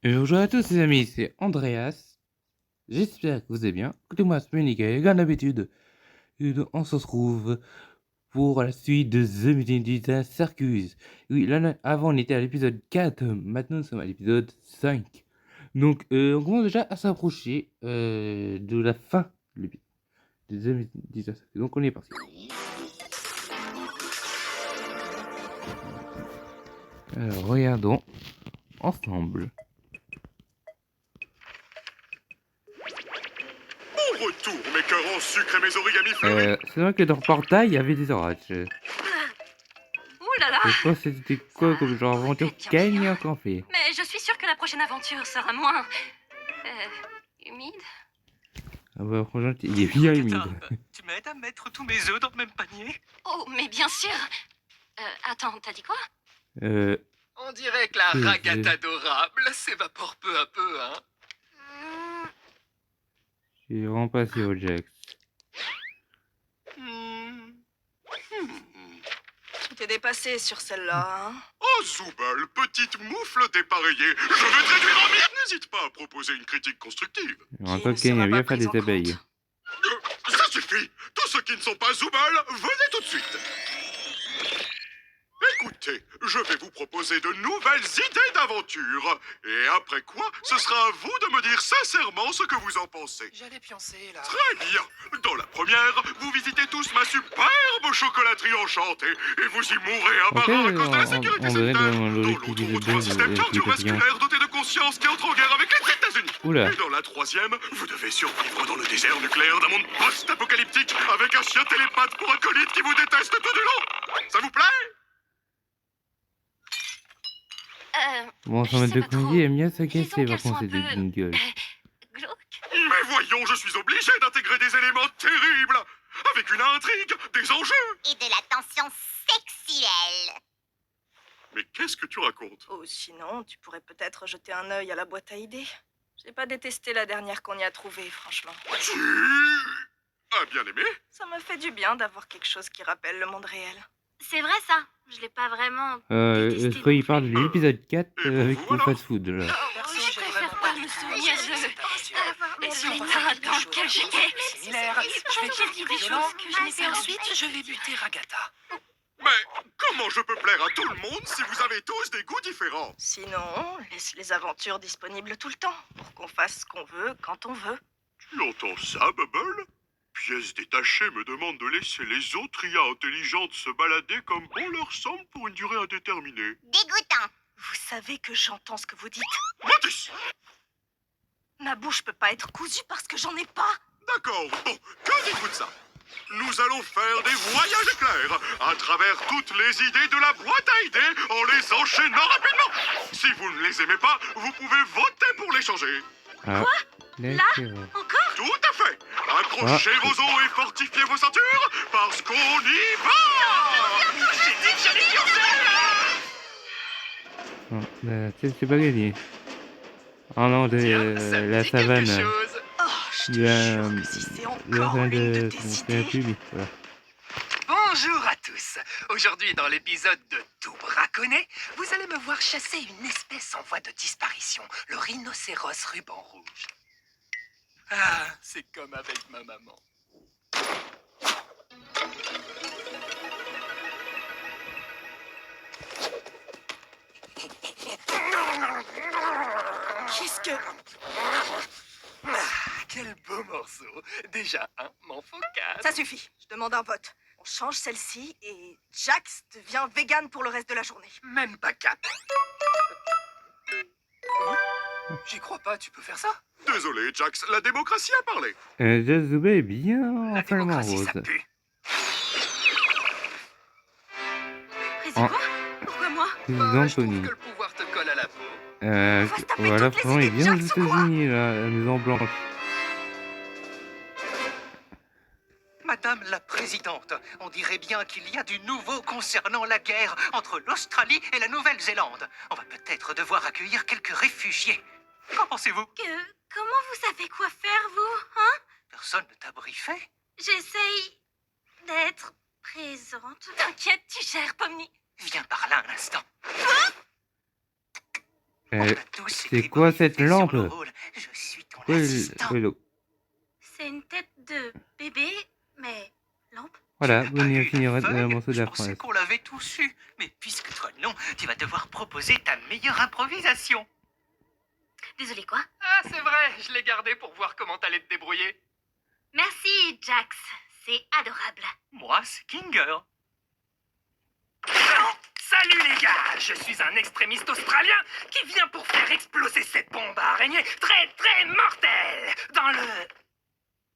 Bonjour à tous les amis, c'est Andreas. J'espère que vous allez bien. Écoutez-moi, c'est nickel, comme d'habitude. On se retrouve pour la suite de The Mutant Circus. Oui, là, avant on était à l'épisode 4, maintenant nous sommes à l'épisode 5. Donc on commence déjà à s'approcher de la fin de The Mutant Circus. Donc on est parti. Alors regardons ensemble. Bon retour, mes cœurs en sucre et mes origamis fleuris. C'est vrai que dans le portail il y avait des orages. Ouh là là. Je pense que c'était quoi comme genre aventure gagnant qu'on fait. Mais je suis sûre que la prochaine aventure sera moins... humide. Ah bah franchement, il est bien humide. Tu m'aides à mettre tous mes œufs dans le même panier? Oh, mais bien sûr. Attends, t'as dit quoi? On dirait que la Oui, ragate adorable s'évapore peu à peu, hein. J'ai remplacé au Jax. Tu t'es dépassé sur celle-là, hein? Oh Zoubal, petite moufle dépareillée, je vais te réduire en mire. N'hésite pas à proposer une critique constructive. En Qui tant ne qu'il y sera a bien pas faire prise des en abeilles. Ça suffit. Tous ceux qui ne sont pas Zoubal, venez tout de suite. Écoutez, je vais vous proposer de nouvelles idées d'aventure. Et après quoi, ce sera à vous de me dire sincèrement ce que vous en pensez. J'allais pioncer, là. Très bien. Dans la première, vous visitez tous ma superbe chocolaterie enchantée et vous y mourrez à Ok, à cause de la sécurité on sanitaire. verrait dans Dans le l'autre, l'épisode on retrouve un 2 système cardiovasculaire doté de conscience qui entre en guerre avec les États-Unis. Oula. Et dans la troisième, vous devez survivre dans le désert nucléaire d'un monde post-apocalyptique avec un chien télépathe pour acolyte qui vous déteste tout du long. Ça vous plaît? Bon, Je ça m'a sais de pas trop. conduire, aime bien s'agacer Disons par qu'elles sont contre, un c'est des peu- jingles. Glauque. Mais voyons, je suis obligé d'intégrer des éléments terribles avec une intrigue, des enjeux. Et de la tension sexuelle. Mais qu'est-ce que tu racontes? Ou sinon, tu pourrais peut-être jeter un œil à la boîte à idées. J'ai pas détesté la dernière qu'on y a trouvée, franchement. Tu as bien aimé? Ça me fait du bien d'avoir quelque chose qui rappelle le monde réel. C'est vrai ça. Je l'ai pas vraiment. Je crois qu'il parle de l'épisode 4 avec vous, le alors? fast-food là. Perso, je j'ai préfère vraiment pas du me tout souvenir cette de- séparation. Mais si on l'état va faire quelque dans chose lequel de j'étais. similaire, je vais J'ai dit des violent, choses que je n'ai et pas ensuite dites. je vais buter Ragata. Mais comment je peux plaire à tout le monde si vous avez tous des goûts différents? Sinon, laisse les aventures disponibles tout le temps, pour qu'on fasse ce qu'on veut, quand on veut. Tu entends ça, Bubble? Pièce détachée me demande de laisser les autres IA intelligentes se balader comme bon leur semble pour une durée indéterminée. Dégoûtant. Vous savez que j'entends ce que vous dites. Mathis! Ma bouche peut pas être cousue parce que j'en ai pas. D'accord, bon, que dites-vous de ça? Nous allons faire des voyages éclairs à travers toutes les idées de la boîte à idées en les enchaînant rapidement. Si vous ne les aimez pas, vous pouvez voter pour les changer. Ah, d'accord. Encore? Tout à fait. Accrochez vos os et fortifiez vos ceintures parce qu'on y va. J'ai dit que j'allais Non, c'est pas gagné. Oh non, de Tiens, ça me la dit quelque savane. chose. Oh, je te jure que si c'est La encore savane une de de... tes C'est un idées. pub, voilà. Bonjour à tous. Aujourd'hui, dans l'épisode de Tout braconnet, vous allez me voir chasser une espèce en voie de disparition, le rhinocéros ruban rouge. Ah, c'est comme avec ma maman. Qu'est-ce que... Ah, quel beau morceau. Déjà un, mon focus. Ça suffit, je demande un vote. On change celle-ci et Jax devient vegan pour le reste de la journée. Même pas cap. J'y crois pas, tu peux faire ça? Désolé, Jax, la démocratie a parlé. Jazube est bien La en flamant démocratie, rose. ça pue. Président, Ah. pourquoi moi? Président Je trouve Tony. que le pouvoir te colle à la peau. va se taper Voilà, toutes les franchement, il est idées de bien aux Jax ou quoi? États-Unis, là, la Maison Blanche. Madame la Présidente, on dirait bien qu'il y a du nouveau concernant la guerre entre l'Australie et la Nouvelle-Zélande. On va peut-être devoir accueillir quelques réfugiés. Qu'en pensez-vous? Comment vous savez quoi faire, vous? Hein? Personne ne t'a briefé? J'essaye d'être présente. T'inquiète, tu gères, Pomni. Viens par là un instant. Euh, On a tous C'est été quoi cette briefés sur lampe? le rôle. Je suis ton Ouais, assistant. C'est une tête de bébé, mais lampe. Voilà, Tu vous n'as pas venez lu finir les le feuilles morceau de Je la pensais phrase. qu'on l'avait tous eu. Mais puisque toi non, tu vas devoir proposer ta meilleure improvisation. Désolé, quoi? Ah, c'est vrai, je l'ai gardé pour voir comment t'allais te débrouiller. Merci, Jax. C'est adorable. Moi, c'est Kinger. Salut les gars, je suis un extrémiste australien qui vient pour faire exploser cette bombe à araignée très mortelle dans le...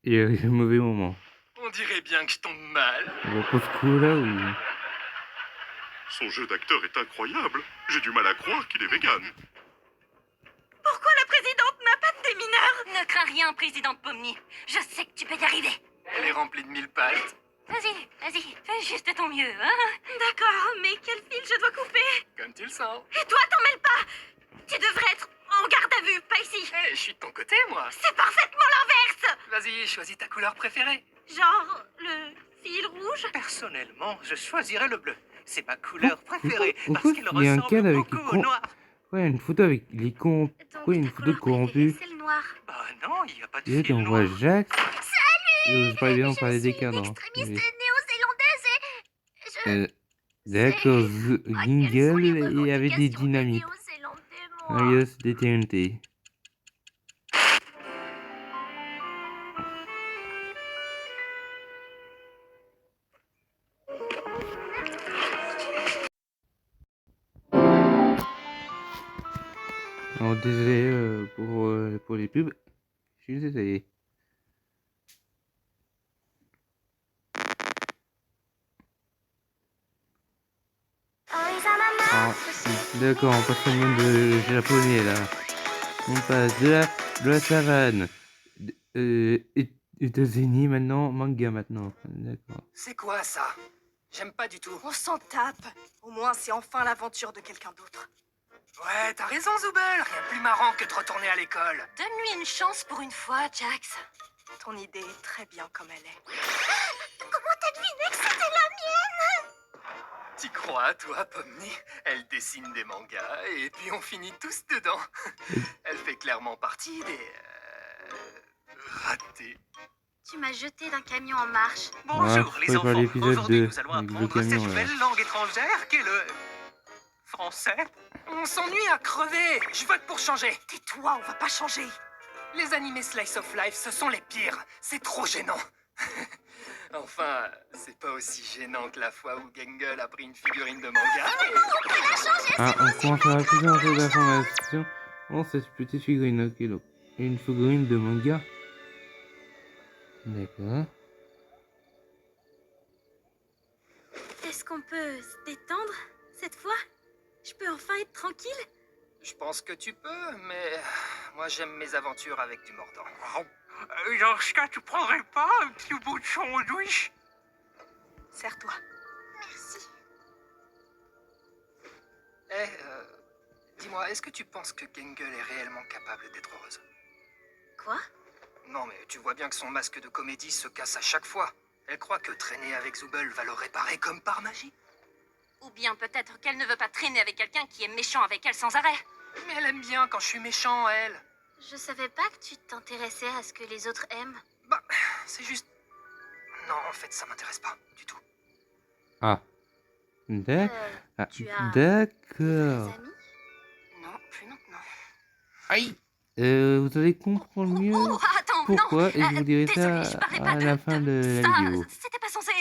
Il y a eu un mauvais moment. On dirait bien que je tombe mal. On va pas ce coup là ou... Son jeu d'acteur est incroyable. J'ai du mal à croire qu'il est vegan. Pourquoi la présidente n'a pas de démineur? Ne crains rien, présidente Pomni. Je sais que tu peux y arriver. Elle est remplie de 1000 pattes. Vas-y, fais juste ton mieux, hein. D'accord, mais quel fil je dois couper? Comme tu le sens. Et toi, t'en mêles pas! Tu devrais être en garde à vue, pas ici. Eh, je suis de ton côté, moi. C'est parfaitement l'inverse! Vas-y, choisis ta couleur préférée. Genre, le fil rouge? Personnellement, je choisirais le bleu. C'est ma couleur préférée parce Pourquoi qu'elle il y a un ressemble cadre avec les beaucoup au cons... noir. Ouais, une photo avec les cons... Donc, Pourquoi il y a une ta photo de couleur préférée, corrompu? c'est le noir. Bah non, il n'y a pas de Et là, fil on voit noir. Jacques. Je parlais bien, on Je parlait des suis cadres. une hein. extrémiste Oui. néo-zélandaise et... D'accord, Ah, quels sont les Gingle et avec des revendications des dynamites. Néo-Zélandais, moi? Alias des TNT. Alors désolé pour les pubs. Je suis désolé. Ah, d'accord, on passe au monde japonais là. On passe de la savane. États-Unis maintenant, manga maintenant. D'accord. C'est quoi ça? J'aime pas du tout. On s'en tape. Au moins, c'est enfin l'aventure de quelqu'un d'autre. Ouais, t'as raison, Zoubel. Rien de plus marrant que de retourner à l'école. Donne-lui une chance pour une fois, Jax. Ton idée est très bien comme elle est. Comment t'as deviné que c'était la mienne? T'y crois, toi, Pomni? Elle dessine des mangas et puis on finit tous dedans. Elle fait clairement partie des... ratés. Tu m'as jeté d'un camion en marche. Bonjour Ouais, les faut y enfants. voir l'épisode Aujourd'hui, 2 nous allons avec le apprendre camion, cette là. nouvelle langue étrangère qu'est le français. On s'ennuie à crever. Je vote pour changer. Tais-toi, on va pas changer. Les animés Slice of Life, ce sont les pires. C'est trop gênant. Enfin, c'est pas aussi gênant que la fois où Gengel a pris une figurine de manga. Ah, on commence à plus d'informations. Oh, cette petite figurine, ok, donc. Une figurine de manga. D'accord. Est-ce qu'on peut se détendre cette fois? Je peux enfin être tranquille? Je pense que tu peux, mais moi j'aime mes aventures avec du mordant. Dans ce cas, tu prendrais pas un petit bout de sandwich? Serre-toi. Merci. Dis-moi, est-ce que tu penses que Gengel est réellement capable d'être heureuse? Quoi? Non, mais tu vois bien que son masque de comédie se casse à chaque fois. Elle croit que traîner avec Zoubel va le réparer comme par magie. Ou bien peut-être qu'elle ne veut pas traîner avec quelqu'un qui est méchant avec elle sans arrêt. Mais elle aime bien quand je suis méchant, elle. Je savais pas que tu t'intéressais à ce que les autres aiment. Bah, c'est juste... Non, en fait, ça m'intéresse pas du tout. Ah. D'ac- ah, Tu as D'accord. des amis? Non, plus maintenant. Aïe. Vous allez comprendre mieux Oh, attends, pourquoi non. et je vous dirai désolée, ça je parlais à pas la fin de la ça. vidéo. C'était pas censé...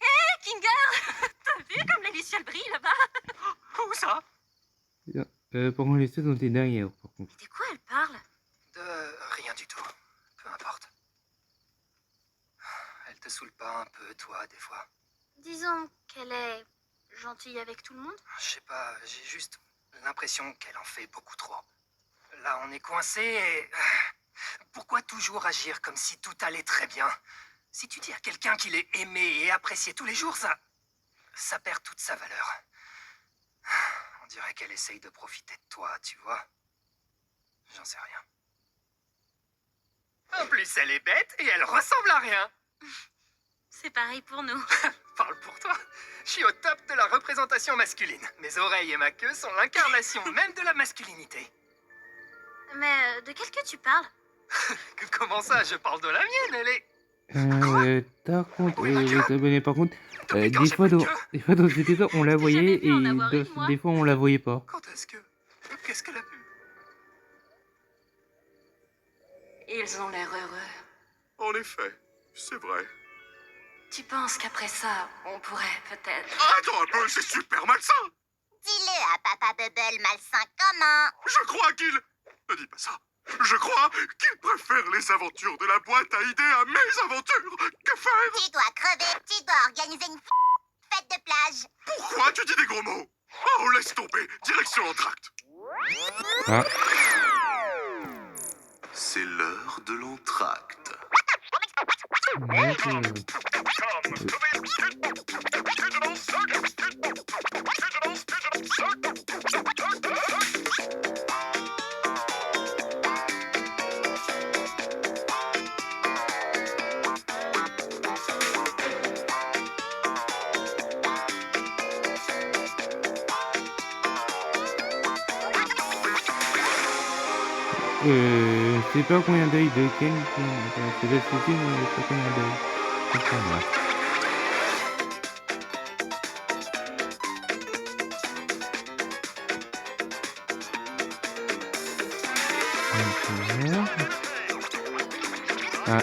Hé, Kinger. T'as vu comme l'Alicia elle brille là-bas? Où ça? Par contre, les seuls ont été derrière, par contre. De quoi elle parle? De rien du tout. Peu importe. Elle te saoule pas un peu, toi, des fois? Disons qu'elle est gentille avec tout le monde. Je sais pas, j'ai juste l'impression qu'elle en fait beaucoup trop. Là, on est coincé et... Pourquoi toujours agir comme si tout allait très bien? Si tu dis à quelqu'un qu'il est aimé et apprécié tous les jours, ça perd toute sa valeur. On dirait qu'elle essaye de profiter de toi, tu vois. J'en sais rien. En plus, elle est bête et elle ressemble à rien. C'est pareil pour nous. Parle pour toi. Je suis au top de la représentation masculine. Mes oreilles et ma queue sont l'incarnation même de la masculinité. Mais de quelle queue tu parles? Comment ça, je parle de la mienne, elle est... Par contre, Oui, ma les queue. abonnés, par contre, Depuis quand des j'ai fois plus de dans, queue des fois dans cet épisode, on la Je t'ai jamais voyait vu en et avoir une, moi. des fois on la voyait pas. Quand est-ce que... Qu'est-ce qu'elle a pu... Ils ont l'air heureux. En effet, c'est vrai. Tu penses qu'après ça, on pourrait peut-être... Attends un peu, c'est super malsain. Dis-le à Papa Bubble malsain comment? Je crois qu'il... Ne dis pas ça. Je crois qu'il préfère les aventures de la boîte à idées à mes aventures. Que faire? Tu dois crever, tu dois organiser une fête de plage. Pourquoi tu dis des gros mots? Oh, laisse tomber. Direction l'entracte. Ah, C'est l'heure de l'entracte. je sais pas combien d'œils de Ken, c'est la société, mais je sais pas combien d'œils. C'est pas grave. Ah.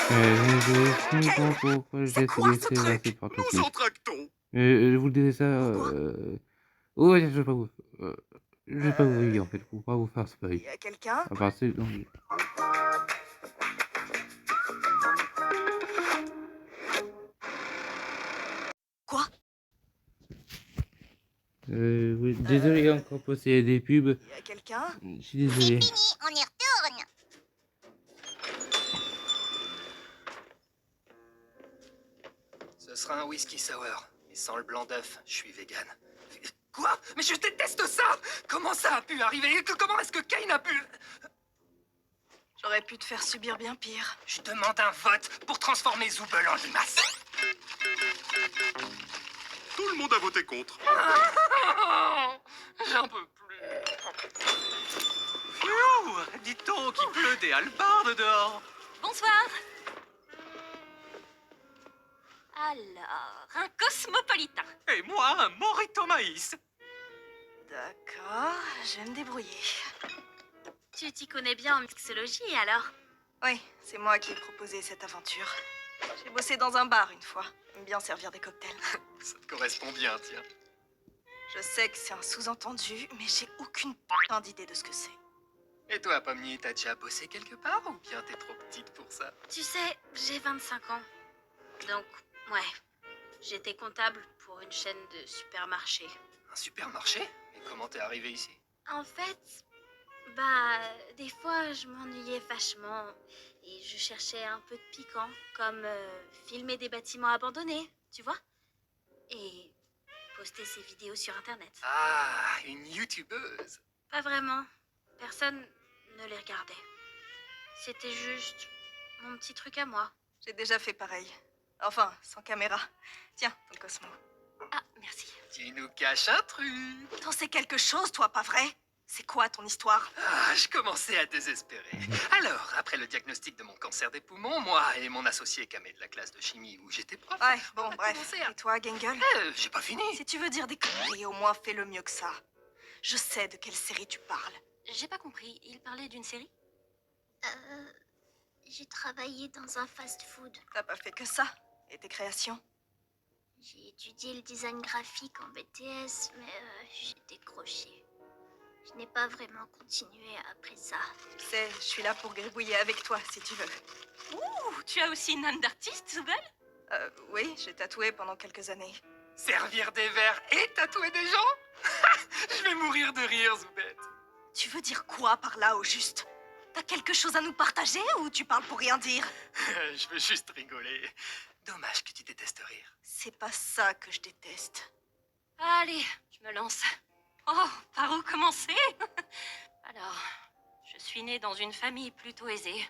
Je comprends pourquoi je laisse quoi, ce laisser truc? passer par tout Nous entractons. Je vous disais ça. Pourquoi Ouais, je vais pas vous. Je vais pas vous dire en fait, pour pas vous faire spoil. Y a quelqu'un? À part c'est. Quoi? Oui, désolé encore pour ces des pubs. Y a quelqu'un? Je suis désolé. C'est fini, on y retourne. Ce sera un whisky sour, mais sans le blanc d'œuf, je suis vegan. Quoi? Mais je déteste ça! Comment ça a pu arriver? Comment est-ce que Kane a pu... J'aurais pu te faire subir bien pire. Je demande un vote pour transformer Zoubel en limace. Tout le monde a voté contre. J'en peux plus. Phew, dites donc, il pleut des hallebardes dehors. Bonsoir. Alors, un cosmopolitain. Et moi, un morito maïs. D'accord, je vais me débrouiller. Tu t'y connais bien en mixologie alors? Oui, c'est moi qui ai proposé cette aventure. J'ai bossé dans un bar une fois. J'aime bien servir des cocktails. Ça te correspond bien, tiens. Je sais que c'est un sous-entendu, mais j'ai aucune putain d'idée de ce que c'est. Et toi, Pomni, t'as déjà bossé quelque part ou bien t'es trop petite pour ça? Tu sais, j'ai 25 ans. Donc, ouais. J'étais comptable pour une chaîne de supermarchés. Un supermarché? Mais comment t'es arrivé ici? En fait, bah, des fois, je m'ennuyais vachement et je cherchais un peu de piquant, comme filmer des bâtiments abandonnés, tu vois? Et poster ces vidéos sur Internet. Ah, une youtubeuse. Pas vraiment. Personne ne les regardait. C'était juste mon petit truc à moi. J'ai déjà fait pareil. Enfin, sans caméra. Tiens, ton Cosmo. Ah, merci. Tu nous caches un truc. T'en sais quelque chose, toi, pas vrai? C'est quoi ton histoire? Ah, je commençais à désespérer. Alors, après le diagnostic de mon cancer des poumons, moi et mon associé Kamé de la classe de chimie où j'étais prof... Ouais, bon, on a bref. commencé à- Et toi, Gangle? J'ai pas fini. Si tu veux dire des conneries, au moins fais-le mieux que ça. Je sais de quelle série tu parles. J'ai pas compris. Il parlait d'une série? J'ai travaillé dans un fast-food. T'as pas fait que ça. Et tes créations? J'ai étudié le design graphique en BTS, mais j'ai décroché. Je n'ai pas vraiment continué après ça. Tu sais, je suis là pour gribouiller avec toi, si tu veux. Ouh, tu as aussi une âme d'artiste, Zoubel? Oui, j'ai tatoué pendant quelques années. Servir des verres et tatouer des gens? Je vais mourir de rire, Zoubette. Tu veux dire quoi par là, au juste? T'as quelque chose à nous partager ou tu parles pour rien dire? Je veux juste rigoler. Dommage que tu détestes rire. C'est pas ça que je déteste. Allez, je me lance. Oh, par où commencer? Alors, je suis née dans une famille plutôt aisée.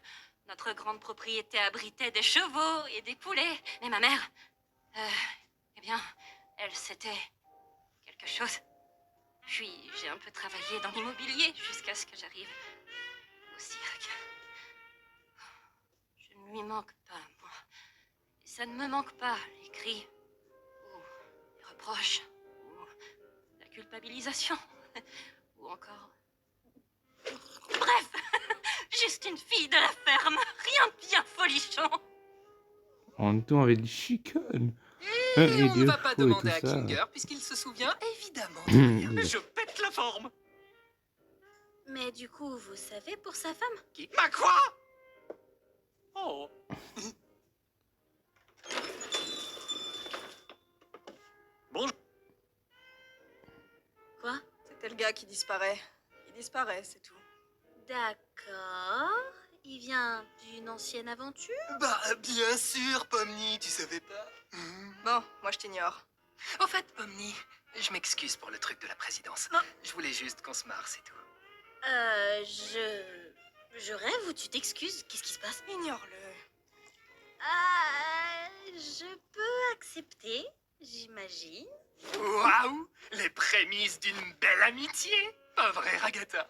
Notre grande propriété abritait des chevaux et des poulets. Mais ma mère, eh bien, elle, c'était quelque chose. Puis, j'ai un peu travaillé dans l'immobilier jusqu'à ce que j'arrive au cirque. Je ne lui manque pas, moi. Et ça ne me manque pas, les cris, ou les reproches, ou la culpabilisation, ou encore... Bref, juste une fille de la ferme, rien de bien folichon. En même temps, avec des chicanes. Et Et on ne des va pas faux et demander tout à ça. Kinger puisqu'il se souvient évidemment de rien. Je pète la forme. Mais du coup, vous savez pour sa femme? Ma quoi? Oh. Bonjour. Quoi? C'était le gars qui disparaît. Il disparaît, c'est tout. D'accord. Il vient d'une ancienne aventure? Bah, bien sûr, Pomni, tu savais pas? Bon, moi je t'ignore. En fait, Pomni, je m'excuse pour le truc de la présidence. Je voulais juste qu'on se marre, c'est tout. Je rêve ou tu t'excuses? Qu'est-ce qui se passe? Ignore-le. Je peux accepter, j'imagine. Waouh! Les prémices d'une belle amitié! Pas vrai, Ragata?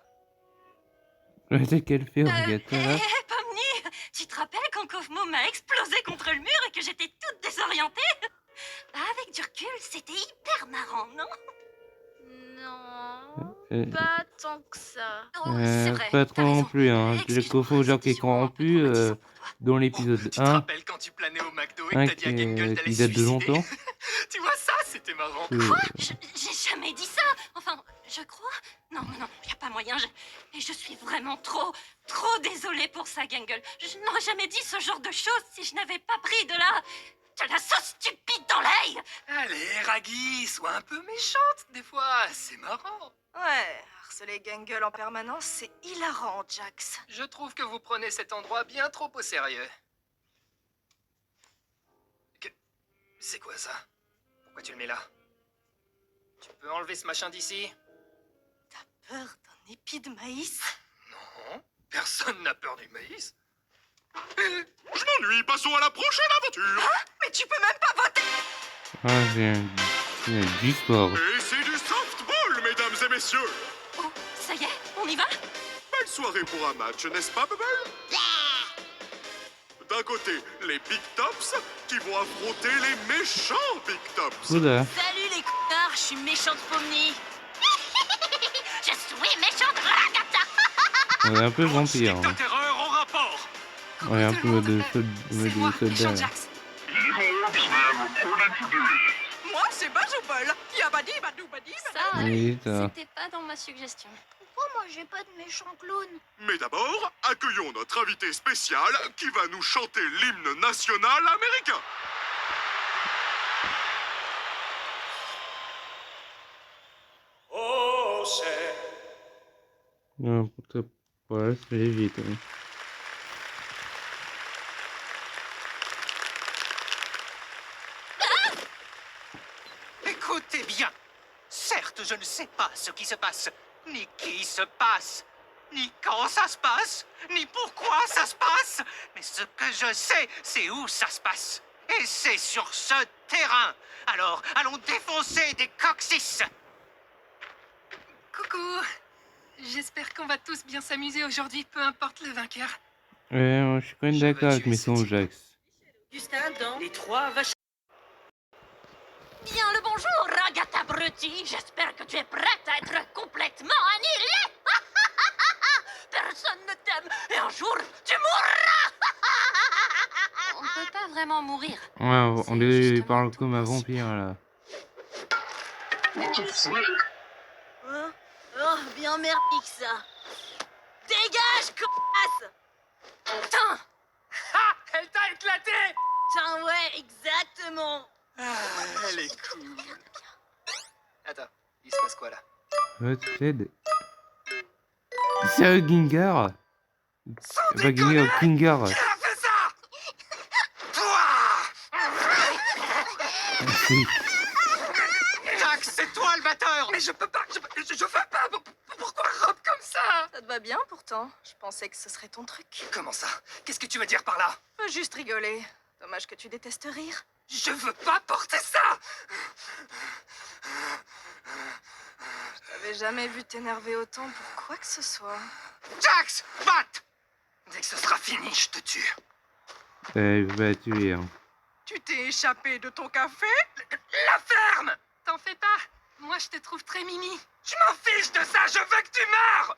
C'est qu'elle fait, Ragata, là. Pomni, tu te rappelles quand Kofmo m'a explosé contre le mur et que j'étais toute désorientée? Bah, avec du recul, c'était hyper marrant, non? Non, Euh, pas tant que ça. Oh, c'est vrai, Pas t'as trop non raison. plus, hein. Le Excuse-moi, Kofo, genre qui est c'était sûrement un peu corrompu traumatisant pour toi. dans l'épisode Tu te 1, rappelles quand tu planais au McDo et que t'as dit à Gangle d'aller qui se date de suicider? longtemps. Tu vois, ça, c'était marrant. J'ai jamais dit ça. Enfin, je crois. Non, y a pas moyen. Et je suis vraiment trop désolée pour ça, Gangle. Je n'aurais jamais dit ce genre de choses si je n'avais pas pris de la sauce stupide dans l'œil. Allez, Raggy, sois un peu méchante des fois, c'est marrant. Ouais, harceler Gangle en permanence, c'est hilarant, Jax. Je trouve que vous prenez cet endroit bien trop au sérieux. C'est quoi ça? Pourquoi tu le mets là? Tu peux enlever ce machin d'ici? T'as peur d'un épi de maïs? Non, personne n'a peur du maïs. Je m'ennuie, passons à la prochaine aventure. Mais tu peux même pas voter! Ah, c'est du sport. Et c'est du softball, mesdames et messieurs. Oh, ça y est, on y va? Belle soirée pour un match, n'est-ce pas, Bubble? D'un côté, les Big Tops qui vont affronter les méchants Big Tops. Oula. Salut les connards, je suis méchante Pomni. Je suis méchante Ragata. On est un peu vampire. Ta Hein. terreur en rapport. On est un peu mode C'est moi, méchant soldat. Jax. Moi, c'est Bazoubol. Yabadi, badou, badi, Ça, Oui, ça. c'était pas dans ma suggestion. Pourquoi moi j'ai pas de méchant clown? Mais d'abord, accueillons notre invité spécial qui va nous chanter l'hymne national américain. Oh, c'est... Non, pour ça, voilà, c'est vite. Hein. Écoutez bien. Certes, je ne sais pas ce qui se passe, ni qui se passe, ni quand ça se passe, ni pourquoi ça se passe. Mais ce que je sais, c'est où ça se passe. Et c'est sur ce terrain. Alors, allons défoncer des coccyx. Coucou. J'espère qu'on va tous bien s'amuser aujourd'hui, peu importe le vainqueur. Ouais, je suis quand même Je vais d'accord avec tuer mes ce sons, type. Jax. Justin dans Les trois vaches. Bien le bonjour, Ragata Brutti. J'espère que tu es prête à être complètement annihilée. Personne ne t'aime et un jour, tu mourras. On ne peut pas vraiment mourir. Ouais, on C'est lui justement parle tout comme un possible. vampire, là. Hein? Oh, bien merdique ça. Dégage, connasse! Putain, Ah, elle t'a éclaté. Putain, ouais, exactement. Ah, elle est cool. Attends, il se passe quoi là? Ted. Sérieux, Gengar? Pas Gengar, Kingar. Qui a fait ça? Toi! Merci. Jax, c'est toi le batteur! Mais je peux pas, je veux pas. Pourquoi Rob comme ça? Ça te va bien pourtant. Je pensais que ce serait ton truc. Comment ça? Qu'est-ce que tu veux dire par là? Faut juste rigoler. Dommage que tu détestes rire. Je veux pas porter ça! Je t'avais jamais vu t'énerver autant pour quoi que ce soit. Jax! Bat! Dès que ce sera fini, je te tue. Il va tuer. Hein. Tu t'es échappé de ton café? La ferme! T'en fais pas. Moi, je te trouve très mimi. Je m'en fiche de ça, je veux que tu meurs!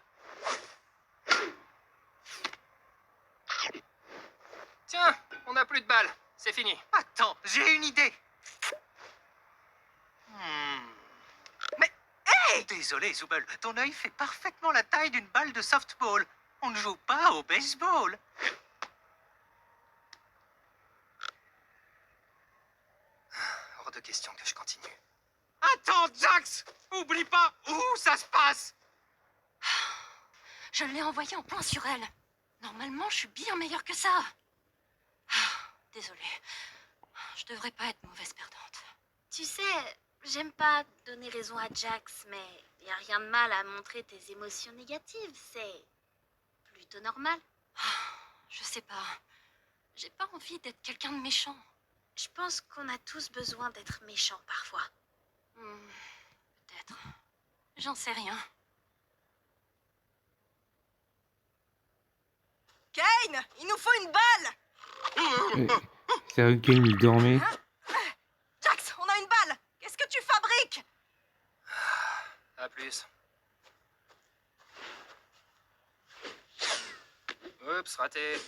Tiens, on n'a plus de balles. C'est fini. Attends, j'ai une idée. Mais, hey! Désolé, Zooble, ton œil fait parfaitement la taille d'une balle de softball. On ne joue pas au baseball. Hors de question que je continue. Attends, Jax! Oublie pas où ça se passe! Je l'ai envoyé en point sur elle. Normalement, je suis bien meilleure que ça. Désolée. Je devrais pas être mauvaise perdante. Tu sais, j'aime pas donner raison à Jax, mais y a rien de mal à montrer tes émotions négatives. C'est plutôt normal. Je sais pas. J'ai pas envie d'être quelqu'un de méchant. Je pense qu'on a tous besoin d'être méchants parfois. Peut-être. J'en sais rien. Kane, il nous faut une balle! C'est vrai qu'il dormait. Jax, on a une balle! Qu'est-ce que tu fabriques? À plus. Oups, raté.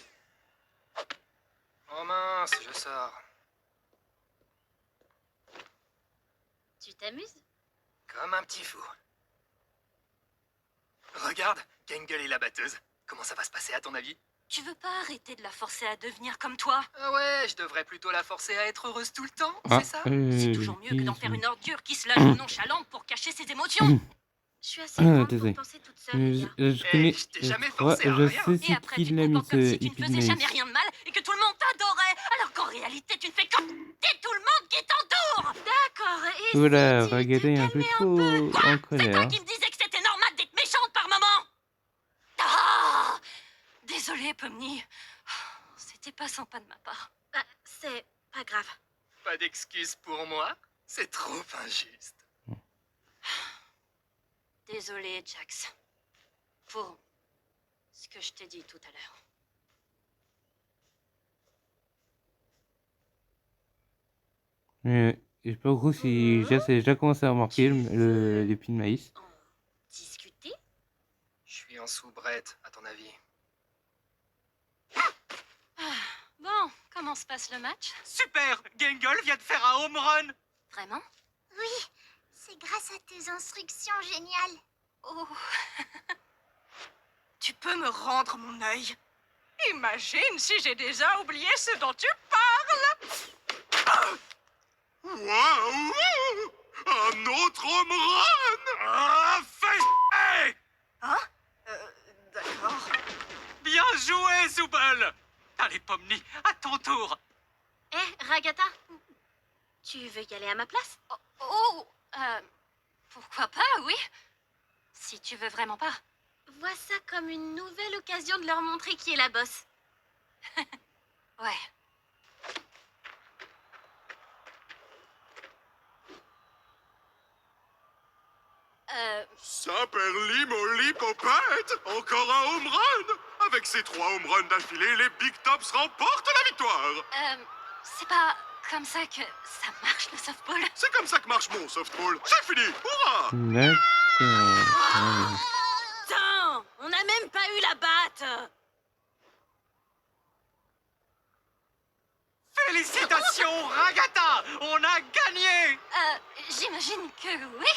Oh mince, je sors. Tu t'amuses? Comme un petit fou. Regarde, Gangle est la batteuse. Comment ça va se passer à ton avis? Tu veux pas arrêter de la forcer à devenir comme toi? Ah ouais, je devrais plutôt la forcer à être heureuse tout le temps, Ah, c'est ça? C'est toujours mieux que d'en faire une ordure qui se lâche nonchalante pour cacher ses émotions. Je suis assez grande désolé. pour penser toute seule, les gars. Je connais. je t'ai jamais Je crois- forcé à je rien. sais Et c'est après, qui tu te l'a mis comportes comme ce si tu ne faisais Epidemaïs. jamais rien de mal et que tout le monde t'adorait, alors qu'en réalité, tu ne fais que t'es tout le monde qui t'entoure. D'accord, et Oula, si tu Ragada te est un peu calmais trop en C'est toi colère. qui me disais que c'était normal d'être méchante par moment. Ah, désolée, Pomni. C'était pas sympa de ma part. Bah, c'est pas grave. Pas d'excuses pour moi? C'est trop injuste. Désolée, Jax. Pour ce que je t'ai dit tout à l'heure. Je sais pas trop si j'ai déjà commencé à remarquer l'épi de maïs. En discuter? Je suis en soubrette, à ton avis. Bon, comment se passe le match? Super! Gangle vient de faire un home run! Vraiment? Oui, c'est grâce à tes instructions géniales. Oh, Tu peux me rendre mon œil? Imagine si j'ai déjà oublié ce dont tu parles! Waouh! Un autre home run! Ah, fais Hein? D'accord. Bien joué, Zooble! Allez, Pomni, à ton tour! Eh, Ragata, tu veux y aller à ma place? pourquoi pas, oui. Si tu veux vraiment pas. Vois ça comme une nouvelle occasion de leur montrer qui est la boss. Ouais. Saperli-molli-popette! Encore un home run! Avec ces 3 home runs d'affilée, les Big Tops remportent la victoire! C'est pas comme ça que ça marche le softball. C'est comme ça que marche mon softball. C'est fini! Hurrah! D'accord. Putain! On n'a même pas eu la batte! Félicitations, Ragata! On a gagné! J'imagine que oui.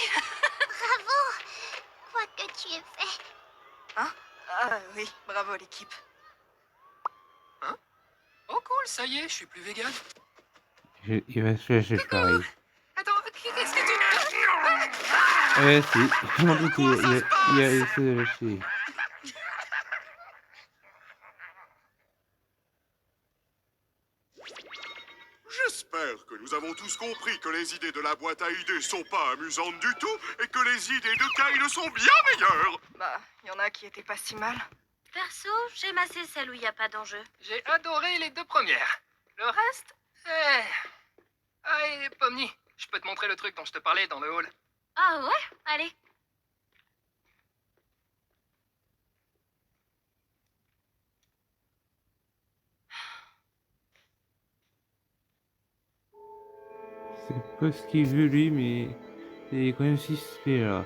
Bravo! Quoi que tu aies fait. Ah oui, bravo l'équipe. Oh cool, ça y est, je suis plus vegan. Il va se lâcher pareil. Attends, qu'est-ce que tu... Ouais, si. Je m'en doutais. Il a essayé de lâcher. J'espère que nous avons tous compris que les idées de la boîte à idées sont pas amusantes du tout et que les idées de Kyle sont bien meilleures. Bah, il y en a qui étaient pas si mal. Perso, j'aime assez celle où il n'y a pas d'enjeu. J'ai adoré les 2 premières. Le reste, Ah, et Pomni, je peux te montrer le truc dont je te parlais dans le hall. Ah ouais? Allez. C'est pas ce qu'il veut lui, mais c'est quand même suspect là.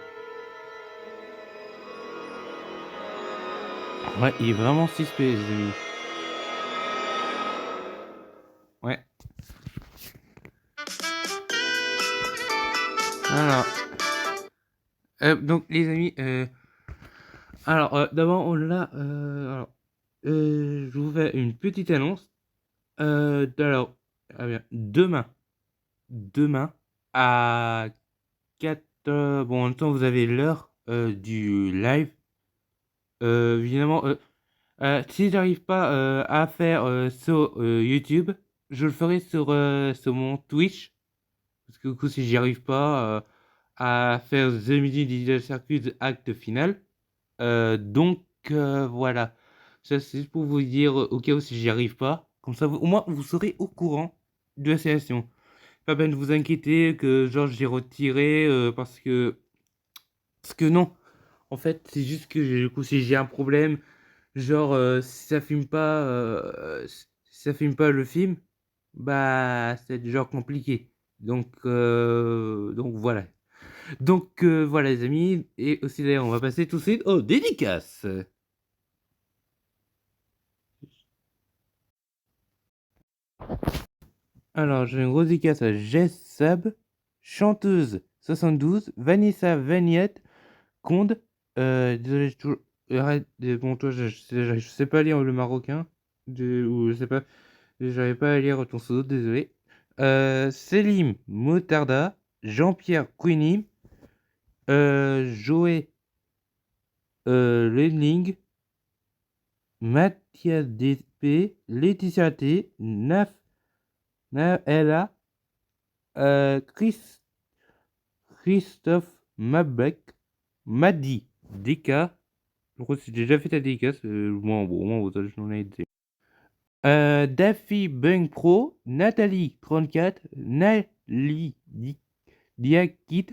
Ouais, il est vraiment suspect, les amis. Ouais. Alors. Donc, les amis, alors, d'abord, je vous fais une petite annonce. Alors, bien, demain, à 4 bon, en même temps, vous avez l'heure du live. Évidemment, si j'arrive pas à faire sur YouTube, je le ferai sur mon Twitch. Parce que du coup, si j'y arrive pas à faire The Midi Digital Circuit acte final, voilà. Ça, c'est juste pour vous dire au cas où si j'y arrive pas. Comme ça, au moins, vous serez au courant de la situation. Pas peine de vous inquiéter que genre j'ai retiré parce que non. En fait, c'est juste que du coup, si j'ai un problème, genre si ça filme pas, le film, bah c'est genre compliqué. Donc voilà. Voilà les amis. Et aussi d'ailleurs, on va passer tout de suite aux dédicaces. Alors, j'ai une grosse dédicace à Jess Sab, chanteuse 72, Vanessa Vagnette, Conde. Désolé, bon, toi, je sais pas lire le marocain. Ou je sais pas. J'arrive pas à lire ton pseudo, désolé. Selim Motarda, Jean-Pierre Queenie, Joé Lenling, Mathias DP, Laetitia T, Naela, Christophe Mabek, Madi Deka. Je crois que j'ai déjà fait ta dédicace. Bon, vous en avez été. Daffy Bung Pro, Nathalie 34, Nali Diakit,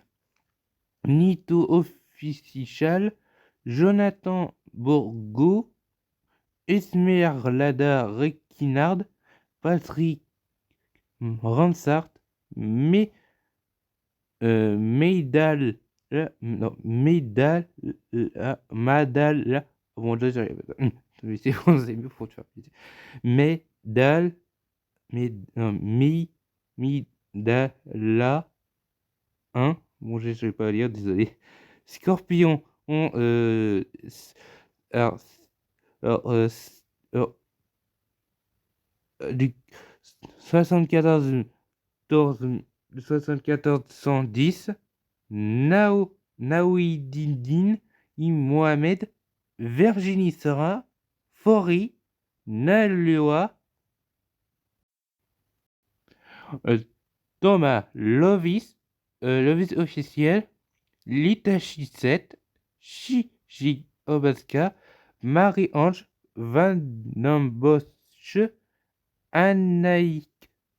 Nito Official, Jonathan Borgo, Esmeralda Requinard, Patrick Ransart, Meidal, Madal, bon, déjà, j'arrive pas. C'est bon, c'est mieux pour te faire plaisir. Midala 1. Bon, je vais pas lire, désolé. Scorpion, alors, du 74 110, Naouidine Mohamed, Virginie Sera, Fori, Nalua, Thomas Lovis, Lovis officiel, Litachi 7, Shiji Obaska, Marie-Ange, Van Nambosch, Anaïk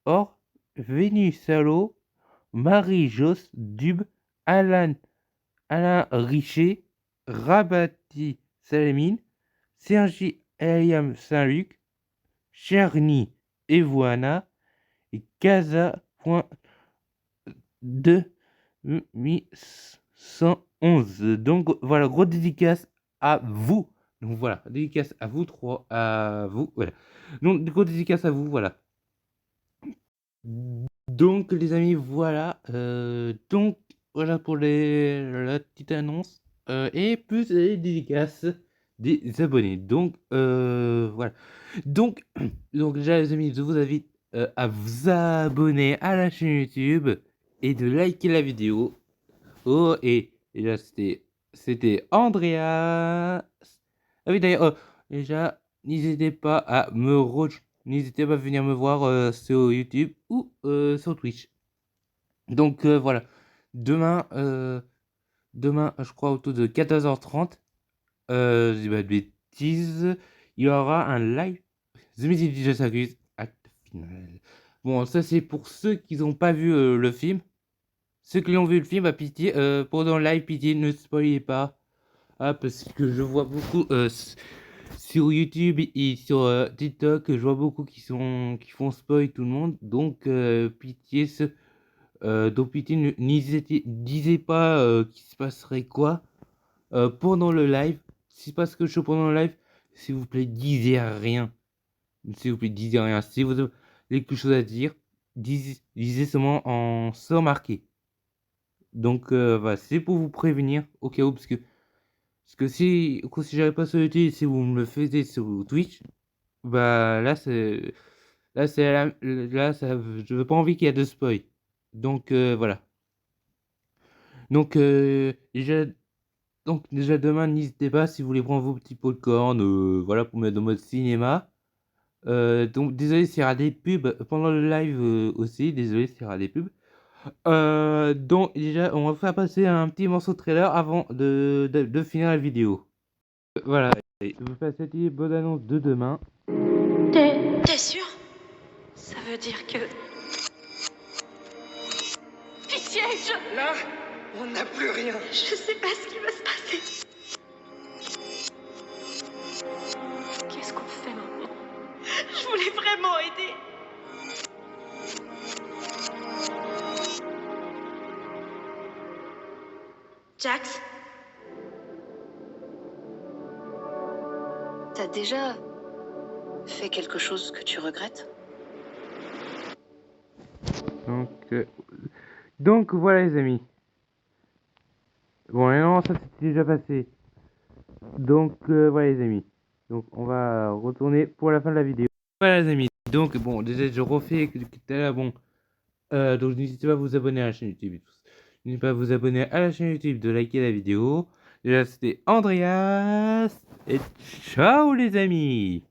Or, Vénus Salo, Marie-Jos Dub, Alain Richer, Rabati Salamine, Sergi Eliam Saint-Luc, Cherny Evoana et Casa.2111. Donc voilà, gros dédicace à vous. Donc voilà, dédicace à vous trois, à vous, voilà. Donc gros dédicace à vous, voilà. Donc les amis, voilà. Donc voilà pour la petite annonce et plus les dédicaces des abonnés. Donc voilà. Donc déjà les amis, je vous invite à vous abonner à la chaîne YouTube et de liker la vidéo. Oh et là c'était Andrea. Ah oui d'ailleurs déjà n'hésitez pas à me rejoindre. n'hésitez pas à venir me voir sur YouTube ou sur Twitch. Donc voilà, demain, je crois autour de 14h30, je dis pas de bêtises, il y aura un live The Meeting DJ Circus, acte final. Bon, ça c'est pour ceux qui n'ont pas vu le film. Ceux qui ont vu le film, à pitié, pendant le live, pitié, ne spoilez pas. Ah, parce que je vois beaucoup sur YouTube et sur TikTok, je vois beaucoup qui font spoil tout le monde. Donc, pitié, disez pas qu'il se passerait quoi pendant le live. Si se passe quelque chose pendant le live, s'il vous plaît, disez rien. S'il vous plaît, disez rien. Si vous avez quelque chose à dire, disez seulement en sans marquer. Donc, voilà, c'est pour vous prévenir au cas où, parce que si j'arrive pas sur YouTube, si vous me le faisiez sur Twitch, bah là, je veux pas envie qu'il y ait de spoil. Donc, voilà. Donc, déjà demain, n'hésitez pas si vous voulez prendre vos petits popcorn, voilà, pour mettre dans mode cinéma. Donc, désolé s'il y aura des pubs pendant le live aussi, désolé s'il y aura des pubs. Donc déjà, on va faire passer un petit morceau de trailer avant de finir la vidéo. Voilà, je vous fais cette bonne annonce de demain. T'es sûr? Ça veut dire que... Pitié, Là, on n'a plus rien. Je sais pas ce qui va se passer. Qu'est-ce qu'on fait maintenant? Je voulais vraiment aider. Jax, t'as déjà fait quelque chose que tu regrettes? Donc voilà les amis. Bon, et non, ça s'est déjà passé. Donc voilà les amis. Donc on va retourner pour la fin de la vidéo. Voilà les amis. Donc bon, déjà je refais bon. Donc n'hésitez pas à vous abonner à la chaîne YouTube et tout. N'hésitez pas à vous abonner à la chaîne YouTube, de liker la vidéo. Déjà c'était Andreas et ciao les amis.